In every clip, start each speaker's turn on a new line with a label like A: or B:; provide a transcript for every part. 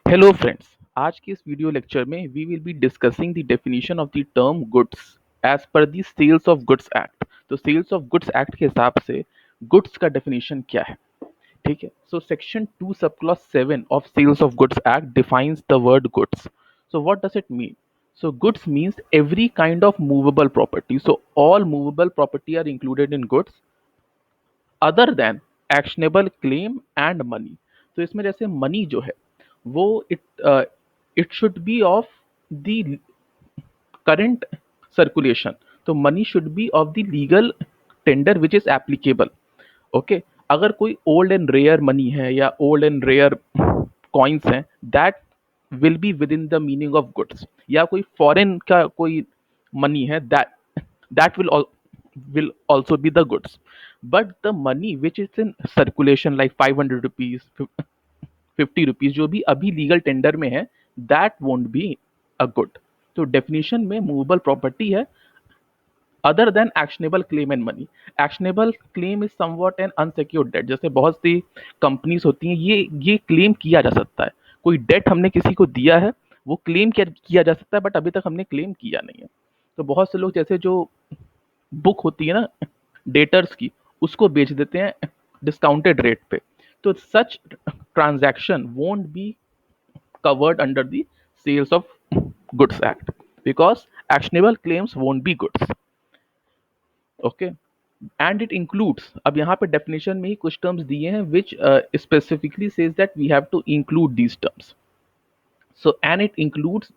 A: Hello friends. आज के इस वीडियो लेक्चर में we will be discussing the definition of the term goods as per the sales of goods act. तो sales of goods act के हिसाब से goods का डेफिनेशन क्या है। ठीक है, सो section 2 sub clause 7 of sales of goods act defines the word goods. So what does it mean? So goods means every kind of movable property. So all movable property are included in goods other than actionable claim and money. तो इसमें जैसे money जो है वो it should be of the current circulation. तो money should be of the legal tender which is applicable. Okay, अगर कोई old and rare money है या ओल्ड एंड रेयर कॉइन्स हैं, that will be within the meaning of goods. या कोई foreign का कोई मनी है, that will also be the goods, but the money which is in circulation like 500 rupees 50 rupees जो भी अभी legal tender में है, that won't be a good. तो डेफिनेशन में मूवेबल प्रॉपर्टी है other than actionable claim and money. Actionable claim is somewhat an unsecured debt. जैसे बहुत सी कंपनीज होती हैं, ये क्लेम किया जा सकता है। कोई डेट हमने किसी को दिया है, वो क्लेम किया जा सकता है, बट अभी तक हमने क्लेम किया नहीं है। तो बहुत से लोग जैसे जो बुक होती है ना डेटर्स की, उसको बेच देते हैं डिस्काउंटेड रेट पे। तो सच transaction won't be covered under the sales of goods act because actionable claims won't be goods. Okay, and it includes, अब यहाँ पे definition में ही कुछ terms दिए हैं which specifically says that we have to include these terms. So and it includes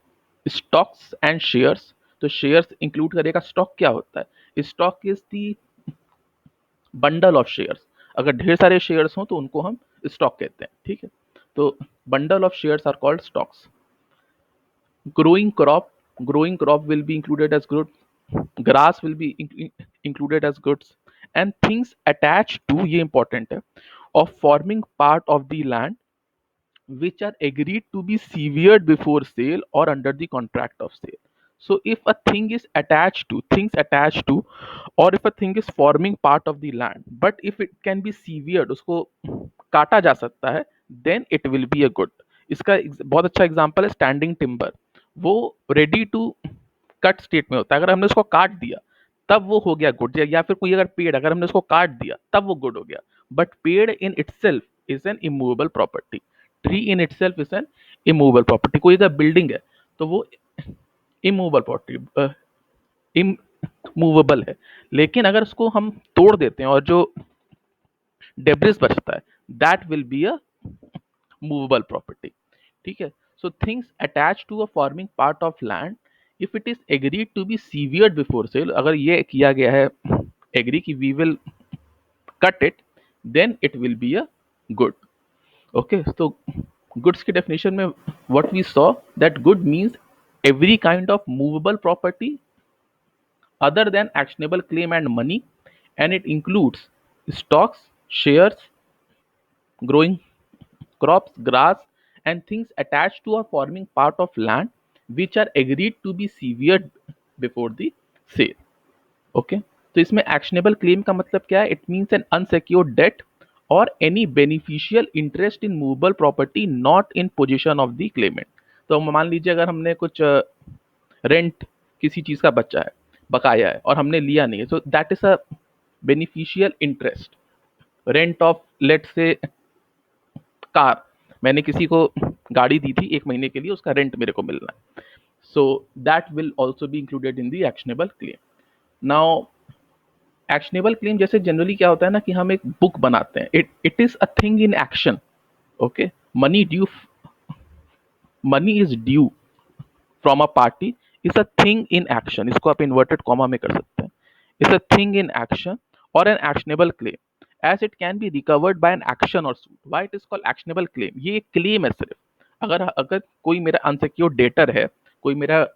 A: stocks and shares. तो shares include करेगा। stock क्या होता है? stock is the bundle of shares। अगर ढेर सारे shares हों तो उनको हम stock कहते हैं। ठीक है, तो bundle of shares are called stocks। growing crop growing crop will be included as goods, grass will be included as goods, and things attached to, ये important है, of forming part of the land which are agreed to be severed before sale or under the contract of sale. So if a thing is attached to, things attached to, or if a thing is forming part of the land, but if it can be severed, उसको काटा जा सकता है, then it will be a good। इसका बहुत अच्छा example है standing timber. वो रेडी टू कट स्टेट में होता है। अगर हमने उसको काट दिया तब वो हो गया गुड। या फिर कोई अगर पेड़, अगर हमने उसको काट दिया तब वो गुड हो गया। बट पेड़ in itself is an immovable property. Tree in itself is an immovable property. कोई अगर बिल्डिंग है तो वो इमूवेबल प्रॉपर्टी, इमूवेबल है। लेकिन अगर उसको हम तोड़ देते हैं और जो डेब्रिस बचता है, that will be a movable property. ठीक है, so things attach to a forming part of land if it is agreed to be severed before sale. अगर ये किया गया है एग्री कि we will cut it, then it will be a good. Okay, तो goods की definition में what we saw that good means every kind of movable property other than actionable claim and money, and it includes stocks, shares, growing crops, grass, and things attached to or forming part of land which are agreed to be severed before the sale। Okay, तो इसमें actionable claim का मतलब क्या है? It means an unsecured debt or any beneficial interest in movable property not in position of the claimant. तो मान लीजिए अगर हमने कुछ रेंट किसी चीज का बच्चा है, बकाया है, और हमने लिया नहीं है, so that is a beneficial interest. Rent of let's say car, मैंने किसी को गाड़ी दी थी 1 महीने के लिए, उसका रेंट मेरे को मिलना है। So that will also be included in the actionable claim. Now actionable claim जैसे जनरली क्या होता है ना कि हम एक बुक बनाते हैं, it is a thing in action. Okay, money due money is due from a party is a thing in action. इसको आप इन्वर्टेड कॉमा में कर सकते हैं। Is a thing in action और an actionable claim as it can be recovered by an action or suit. Why it is called actionable claim? ये एक claim है सिर्फ। अगर अगर कोई मेरा अनसिक्योर्ड डेटर है, कोई मेरा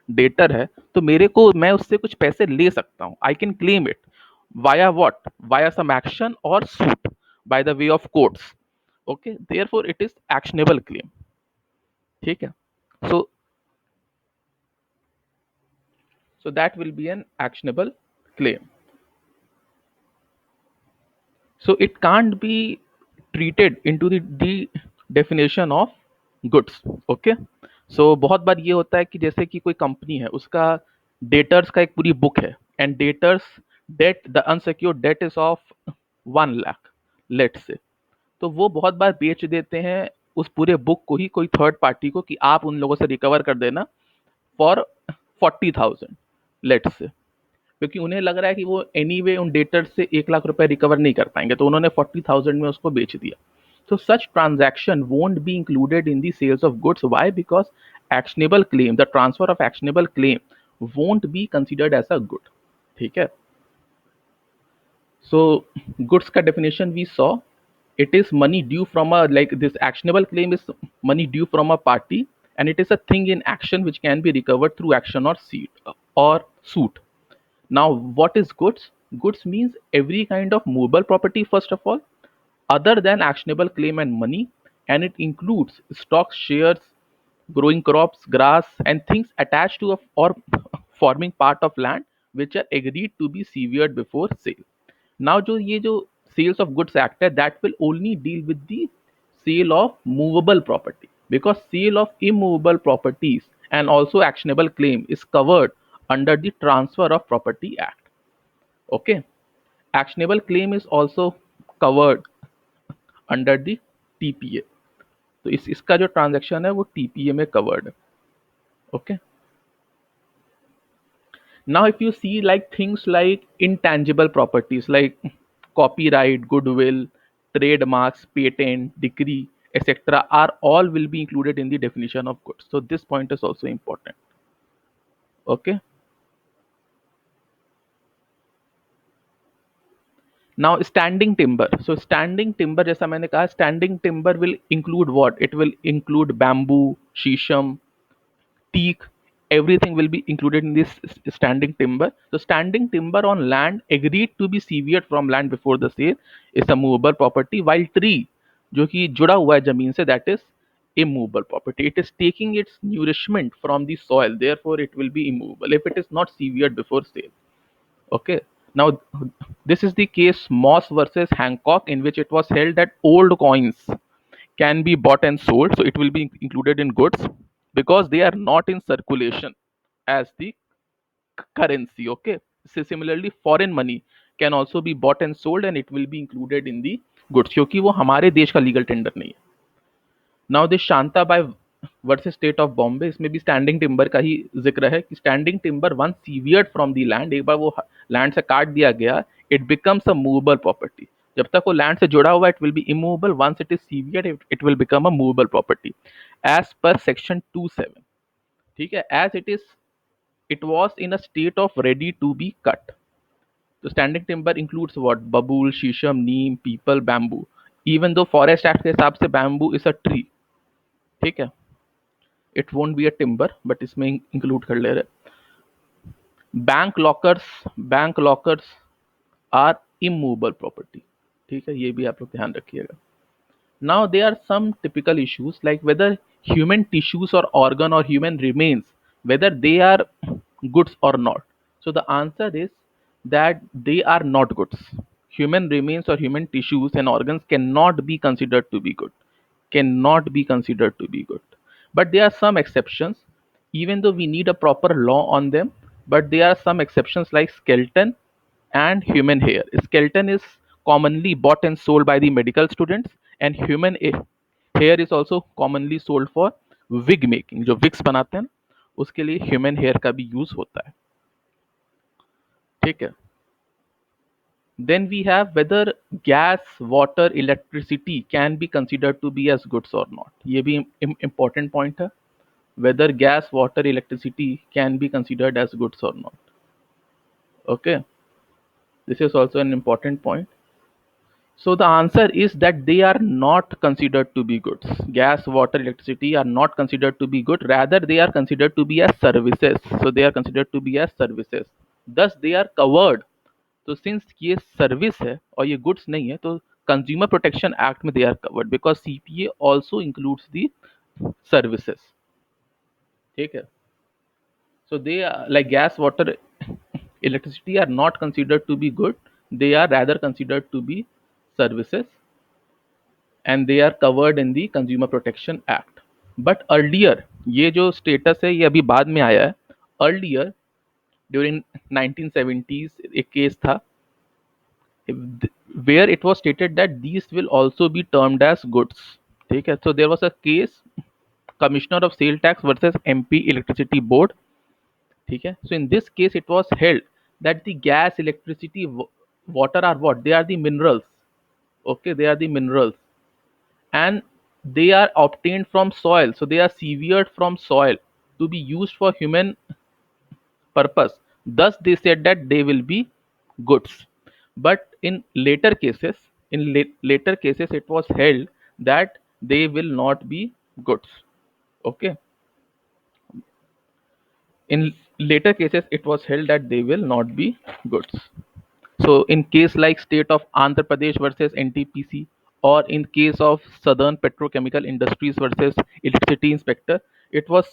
A: डेटर है, तो मेरे को, मैं उससे कुछ पैसे ले सकता हूँ। I can claim it via what, via some action or suit by the way of courts. Okay, therefore it is actionable claim. ठीक है, so that will be an actionable claim। So it can't be treated into the definition of goods. Okay, so बहुत बार ये होता है कि जैसे कि कोई कंपनी है, उसका डेटर्स का एक पूरी बुक है, and debtors debt the unsecured debt is of 1 lakh, let's say. तो वो बहुत बार बेच देते हैं उस पूरे बुक को ही कोई थर्ड पार्टी को कि आप उन लोगों से रिकवर कर देना फॉर 40,000, लेट से। क्योंकि उन्हें लग रहा है कि वो एनीवे उन डेटर से 1 लाख रुपए रिकवर नहीं कर पाएंगे, तो उन्होंने 40,000 में उसको बेच दिया। तो such transaction won't be included in the sales of goods. Why? Because actionable claim, the transfer of actionable claim won't be considered as a good. ठीक है, so goods का definition we saw, it is money due from a, like this actionable claim is money due from a party, and it is a thing in action which can be recovered through action or suit. Now what is goods? Goods means every kind of movable property, first of all, other than actionable claim and money, and it includes stocks, shares, growing crops, grass, and things attached to or forming part of land which are agreed to be severed before sale. Now जो ये जो Sales of Goods Act है, that will only deal with the sale of movable property, because sale of immovable properties and also actionable claim is covered under the Transfer of Property Act. Okay, actionable claim is also covered under the TPA, तो इसका जो transaction है वो TPA में covered है। Okay, now if you see like things like intangible properties like copyright, goodwill, trademarks, patent, decree, etc. are all will be included in the definition of goods. So this point is also important. Okay. Now standing timber. So standing timber, जैसा मैंने कहा, standing timber will include what? It will include bamboo, shisham, teak, everything will be included in this standing timber. So standing timber on land agreed to be severed from land before the sale is a movable property, while tree जो कि जुड़ा हुआ है जमीन से, that is immovable property. It is taking its nourishment from the soil, therefore it will be immovable if it is not severed before sale. Okay. Now, this is the case Moss versus Hancock, in which it was held that old coins can be bought and sold, so it will be included in goods because they are not in circulation as the currency. Okay. So similarly, foreign money can also be bought and sold, and it will be included in the goods क्योंकि वो हमारे देश का legal tender नहीं है। Now this Shantabai versus state of Bombay, इसमें भी standing timber का ही जिक्र है कि standing timber once severed from the land, एक बार वो लैंड से काट दिया गया, it becomes a movable property. जब तक वो लैंड से जुड़ा हुआ it will be immovable, once it is severed it will become a movable property as per section 27। ठीक है, as it was in a state of ready to be cut. तो standing timber includes what? Babul, shisham, neem, peepal, bamboo. Even though forest act के हिसाब से bamboo is a tree, ठीक है, it won't be a timber, but इसमें include कर ले रहे। Bank lockers are immovable property, ठीक है, ये भी आप लोग ध्यान रखिएगा। Now there are some typical issues like whether human tissues or organ or human remains, whether they are goods or not. So the answer is that they are not goods. Human remains or human tissues and organs cannot be considered to be good, cannot be considered to be good. But there are some exceptions, even though we need a proper law on them. But there are some exceptions like skeleton and human hair. Skeleton is commonly bought and sold by the medical students, and hair is also commonly sold for wig making. जो wigs बनाते हैं ना, उसके लिए human hair का भी use होता है, ठीक है। Then we have whether gas, water, electricity can be considered to be as goods or not. ये भी important point है, whether gas, water, electricity can be considered as goods or not. Okay, this is also an important point. So the answer is that they are not considered to be goods. Gas, water, electricity are not considered to be good. Rather, they are considered to be as services. So they are considered to be as services. Thus, they are covered. तो since ये service है और ये goods नहीं है, तो consumer protection act में they are covered because CPA also includes the services, ठीक है। So they are like gas, water, electricity are not considered to be good. They are rather considered to be services, and they are covered in the Consumer Protection Act. But earlier ये जो status है ये अभी बाद में आया है. Earlier during 1970s एक केस था where it was stated that these will also be termed as goods. ठीक है. So there was a case, Commissioner of Sale Tax versus MP Electricity Board. ठीक है. So in this case it was held that the gas, electricity, water are what? They are the minerals. Okay, they are the minerals, and they are obtained from soil. So they are severed from soil to be used for human purpose. Thus, they said that they will be goods. But in later cases, later cases, it was held that they will not be goods. Okay. In later cases, it was held that they will not be goods. So, in case like state of Andhra Pradesh versus NTPC, or in case of Southern Petrochemical Industries versus Electricity Inspector, it was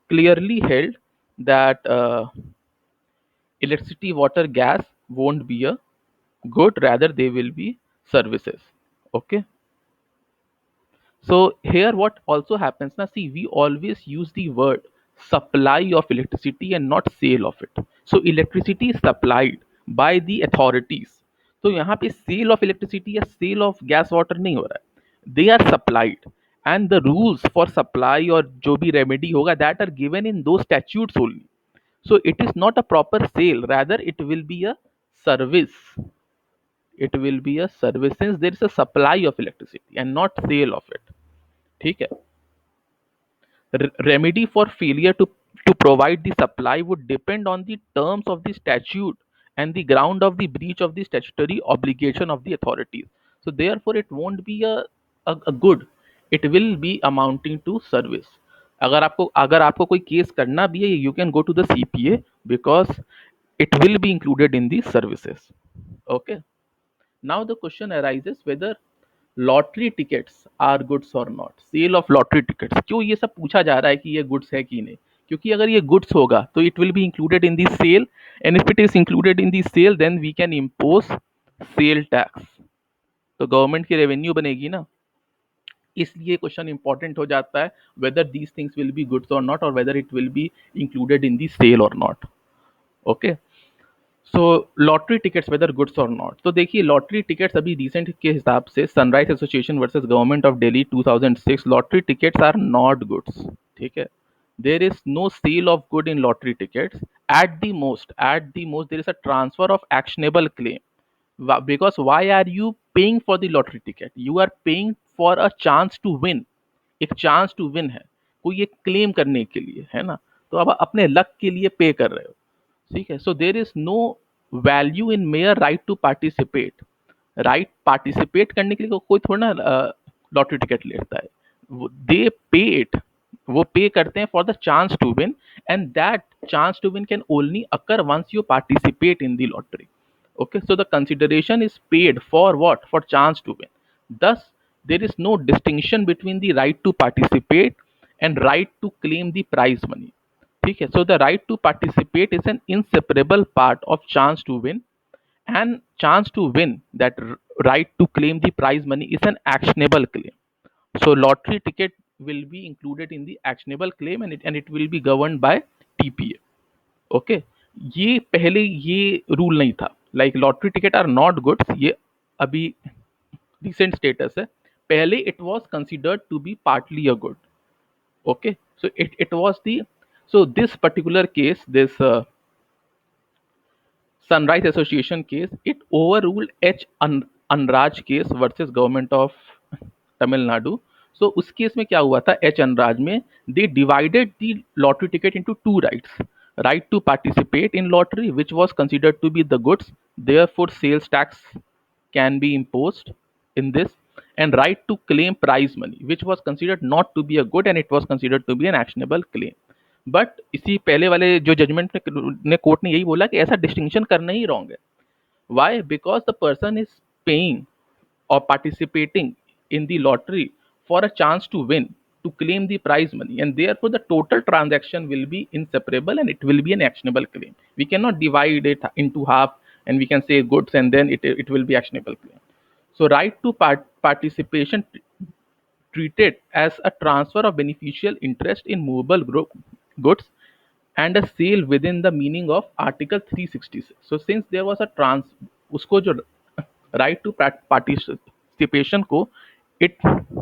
A: clearly held that electricity, water, gas won't be a good, rather they will be services. Okay. So here what also happens now, see, we always use the word supply of electricity and not sale of it. So electricity is supplied by the authorities. तो यहाँ पे sale of electricity या sale of gas water नहीं हो रहा है. They are supplied, and the rules for supply और जो भी remedy होगा that are given in those statutes only. So it is not a proper sale, rather it will be a service. It will be a service since there is a supply of electricity and not sale of it. ठीक है. Remedy for failure to provide the supply would depend on the terms of the statute and the ground of the breach of the statutory obligation of the authorities. So therefore it won't be a good, it will be amounting to service. अगर आपको कोई case करना भी है, you can go to the CPA because it will be included in the services. Okay. Now the question arises whether lottery tickets are goods or not. Sale of lottery tickets, क्यों ये सब पूछा जा रहा है कि ये गुड्स है कि नहीं? क्योंकि अगर ये गुड्स होगा तो it will be included in the sale, and if it is included in the sale then we can impose sale tax. तो गवर्नमेंट की रेवेन्यू बनेगी ना. इसलिए क्वेश्चन इंपॉर्टेंट हो जाता है whether these things will be goods or not, और whether it will be included in the sale or not. Okay. So lottery tickets whether goods or not. तो देखिए लॉटरी टिकट्स अभी रिसेंट के हिसाब से Sunrise Association versus government of Delhi 2006, lottery tickets are not goods. ठीक है. There is no sale of good in lottery tickets. At the most there is a transfer of actionable claim. Because why are you paying for the lottery ticket? You are paying for a chance to win. एक chance to win है, कोई एक claim करने के लिए है ना. तो अब अपने लक के लिए पे कर रहे हो. ठीक है. So there is no value in mere right to participate. Right participate करने के लिए कोई थोड़ा ना लॉटरी टिकट लेता है. दे पे इट, वो पे करते हैं for the chance to win, and that chance to win can only occur once you participate in the lottery. Okay, so the consideration is paid for what? For chance to win. Thus there is no distinction between the right to participate and right to claim the prize money. ठीक है. So the right to participate is an inseparable part of chance to win, and chance to win, that right to claim the prize money, is an actionable claim. So lottery ticket will be included in the actionable claim, and it will be governed by TPA. Okay. ये पहले ये rule नहीं था. Like lottery ticket are not goods, ये अभी recent status है. पहले it was considered to be partly a good. Okay. So it was the. So this particular case, this Sunrise Association case, it overruled H. Anraj case versus government of Tamil Nadu. So उस case में क्या हुआ था, H Anraj में they divided the lottery ticket into two rights. Right to participate in lottery which was considered to be the goods, therefore sales tax can be imposed in this, and right to claim prize money which was considered not to be a good, and it was considered to be an actionable claim. But इसी पहले वाले जो judgement ने court ने यही बोला कि ऐसा डिस्टिंक्शन करना ही रॉन्ग है. Why? Because the person is paying or participating in the lottery for a chance to win, to claim the prize money, and therefore the total transaction will be inseparable and it will be an actionable claim. We cannot divide it into half and we can say goods and then it will be actionable claim. So right to participation treated as a transfer of beneficial interest in movable goods and a sale within the meaning of Article 366. So since there was a उसको जो right to participation को it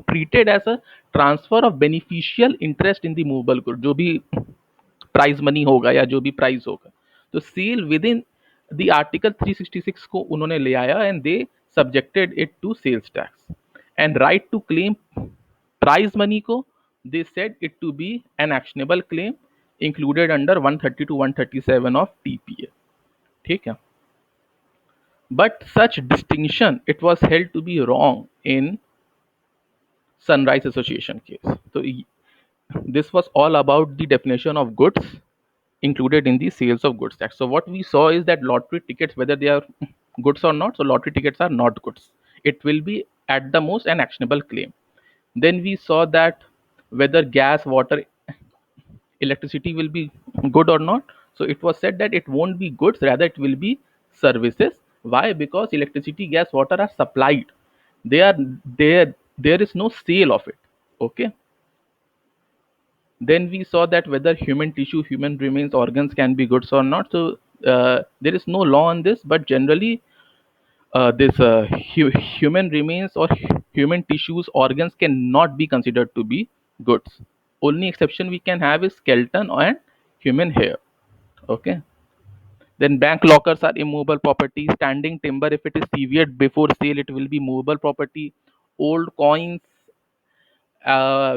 A: treated as a transfer of beneficial interest in the movable good, जो भी prize money होगा या जो भी price होगा, तो sale within the article 366 को उन्होंने ले आया and they subjected it to sales tax and right to claim prize money को they said it to be an actionable claim included under 130 to 137 of TPA. ठीक है, but such distinction it was held to be wrong in Sunrise Association case. तो this was all about the definition of goods included in the sales of goods tax. So what we saw is that lottery tickets, whether they are goods or not, so lottery tickets are not goods. It will be at the most an actionable claim. Then we saw that whether gas, water, electricity will be good or not. So it was said that it won't be goods, rather it will be services. Why? Because electricity, gas, water are supplied. They are there. There is no sale of it. Okay. Then we saw that whether human tissue, human remains, organs can be goods or not. So there is no law on this, but generally this human remains or human tissues, organs cannot be considered to be goods. Only exception we can have is skeleton and human hair. Okay. Then bank lockers are immovable property. Standing timber, if it is severed before sale, it will be movable property. Old coins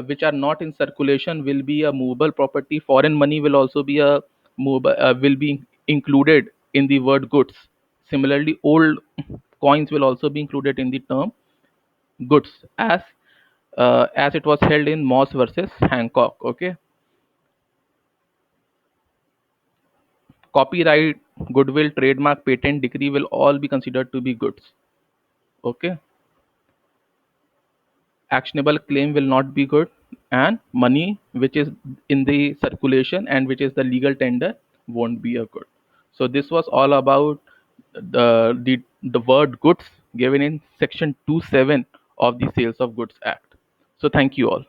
A: which are not in circulation will be a movable property. Foreign money will also be a movable, will be included in the word goods. Similarly, old coins will also be included in the term goods, as it was held in Moss versus Hancock. Okay, copyright, goodwill, trademark, patent, decree will all be considered to be goods. Okay, actionable claim will not be good, and money which is in the circulation and which is the legal tender won't be a good. So this was all about the word goods given in section 27 of the Sales of Goods Act. So thank you all.